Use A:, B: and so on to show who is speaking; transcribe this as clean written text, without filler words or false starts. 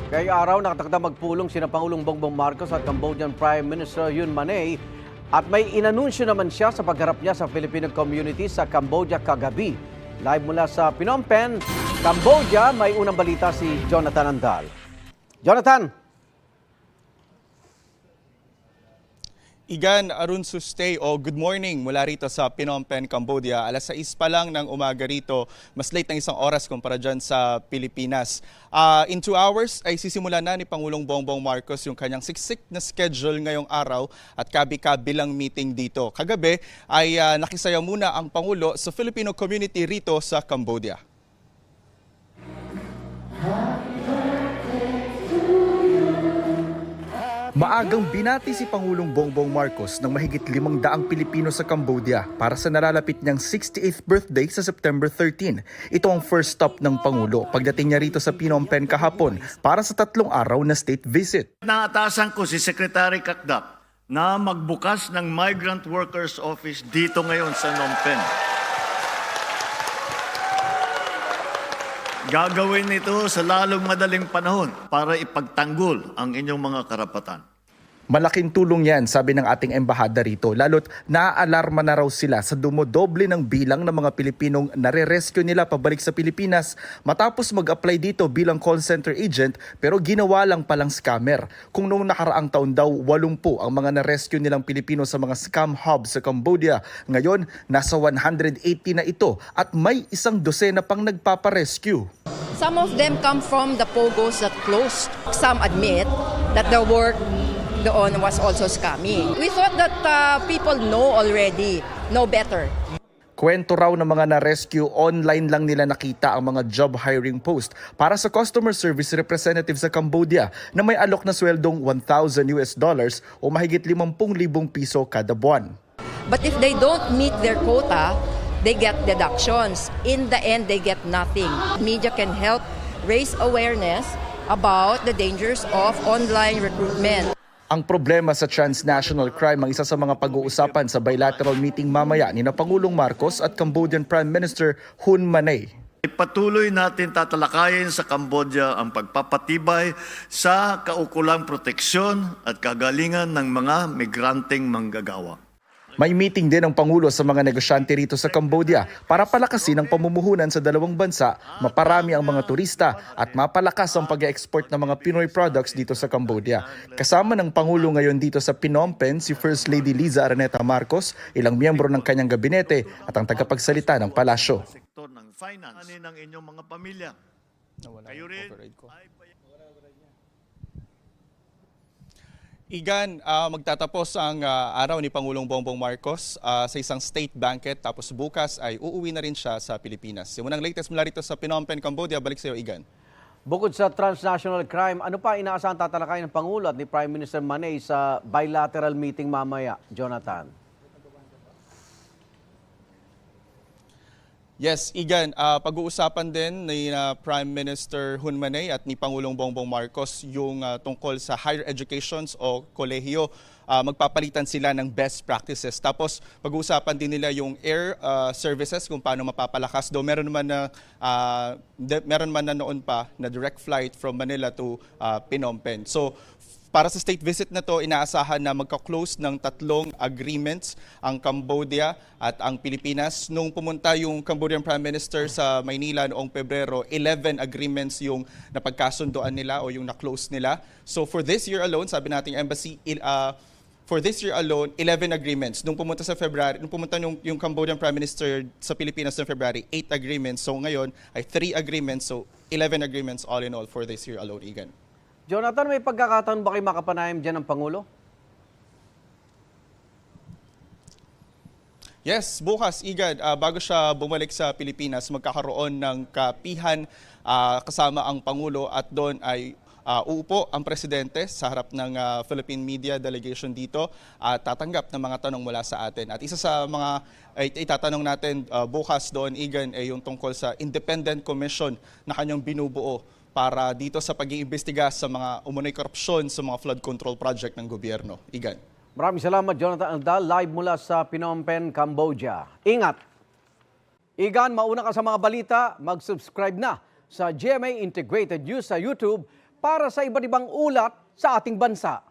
A: Ngayong araw, nakatakda magpulong sina Pangulong Bongbong Marcos at Cambodian Prime Minister Hun Manet at may inanunsyo naman siya sa pagharap niya sa Filipino community sa Cambodia kagabi. Live mula sa Phnom Penh, Cambodia, may unang balita si Jonathan Andal. Jonathan!
B: Igan Arun Sustay o good morning mula rito sa Phnom Penh, Cambodia. Alas 6 pa lang ng umaga rito, mas late ng isang oras kumpara dyan sa Pilipinas. In 2 hours ay sisimula na ni Pangulong Bongbong Marcos yung kanyang siksik na schedule ngayong araw at kabi-kabilang meeting dito. Kagabi ay nakisaya muna ang Pangulo sa Filipino community rito sa Cambodia.
C: Maagang binati si Pangulong Bongbong Marcos ng mahigit 500 Pilipino sa Cambodia para sa nalalapit niyang 68th birthday sa September 13. Ito ang first stop ng Pangulo pagdating niya rito sa Phnom Penh kahapon para sa 3 araw na state visit.
D: Naatasan ko si Secretary Kakdak na magbukas ng Migrant Workers Office dito ngayon sa Phnom Penh. Gagawin ito sa lalong madaling panahon para ipagtanggol ang inyong mga karapatan.
C: Malaking tulong yan, sabi ng ating embahada rito, lalo't naaalarma na raw sila sa dumodoble ng bilang ng mga Pilipinong nare-rescue nila pabalik sa Pilipinas matapos mag-apply dito bilang call center agent pero ginawa lang palang scammer. Kung noong nakaraang taon daw 80 ang mga na-rescue nilang Pilipino sa mga scam hubs sa Cambodia, ngayon nasa 180 na ito at may 100 pang nagpaparescue.
E: Some of them come from the pogos that closed. Some admit that the work doon was also scammy. We thought that people know better.
C: Kwento raw ng mga na-rescue, online lang nila nakita ang mga job hiring post para sa customer service representative sa Cambodia na may alok na sweldong $1,000 o mahigit 50,000 piso kada buwan.
E: But if they don't meet their quota, they get deductions. In the end, they get nothing. Media can help raise awareness about the dangers of online recruitment.
C: Ang problema sa transnational crime ang isa sa mga pag-uusapan sa bilateral meeting mamaya ni Pangulong Marcos at Cambodian Prime Minister Hun Manet.
D: Patuloy natin tatalakayin sa Cambodia ang pagpapatibay sa kaukulang proteksyon at kagalingan ng mga migranteng manggagawa.
C: May meeting din ang Pangulo sa mga negosyante rito sa Cambodia para palakasin ang pamumuhunan sa dalawang bansa, maparami ang mga turista at mapalakas ang pag-export ng mga Pinoy products dito sa Cambodia. Kasama ng Pangulo ngayon dito sa Phnom Penh si First Lady Liza Araneta Marcos, ilang miyembro ng kanyang gabinete at ang tagapagsalita ng palasyo.
D: Sektor ng finance ng inyong mga pamilya. Kayo rin
B: Igan, magtatapos ang araw ni Pangulong Bongbong Marcos sa isang state banquet tapos bukas ay uuwi na rin siya sa Pilipinas. Yung unang latest mula rito sa Phnom Penh, Cambodia. Balik sa iyo, Igan.
A: Bukod sa transnational crime, ano pa inaasahan tatalakayin ng Pangulo at ni Prime Minister Manet sa bilateral meeting mamaya, Jonathan?
B: Yes, Igan, pag-uusapan din ni Prime Minister Hun Manet at ni Pangulong Bongbong Marcos yung tungkol sa higher educations o kolehiyo. Magpapalitan sila ng best practices. Tapos pag-uusapan din nila yung air services kung paano mapapalakas. Though meron man na noon pa na direct flight from Manila to Phnom Penh. So para sa state visit na to, inaasahan na magka-close ng 3 agreements ang Cambodia at ang Pilipinas. Nung pumunta yung Cambodian Prime Minister sa Maynila noong Pebrero, 11 agreements yung napagkasundoan nila o yung na-close nila. So for this year alone, sabi nating embassy, for this year alone, 11 agreements. Nung pumunta yung Cambodian Prime Minister sa Pilipinas noong February, 8 agreements. So ngayon ay 3 agreements. So 11 agreements all in all for this year alone, Igan.
A: Jonathan, may pagkakataon ba kayo makapanayam dyan ng Pangulo?
B: Yes, bukas, Igan, bago siya bumalik sa Pilipinas, magkakaroon ng kapihan kasama ang Pangulo at doon ay uupo ang presidente sa harap ng Philippine Media Delegation dito at tatanggap ng mga tanong mula sa atin. At isa sa mga itatanong natin bukas doon, Igan, ay yung tungkol sa Independent Commission na kanyang binubuo para dito sa pag-iimbestiga sa mga umunoy korupsyon sa mga flood control project ng gobyerno. Igan.
A: Maraming salamat, Jonathan Andal, live mula sa Phnom Penh, Cambodia. Ingat! Igan, mauna ka sa mga balita, mag-subscribe na sa GMA Integrated News sa YouTube para sa iba't ibang ulat sa ating bansa.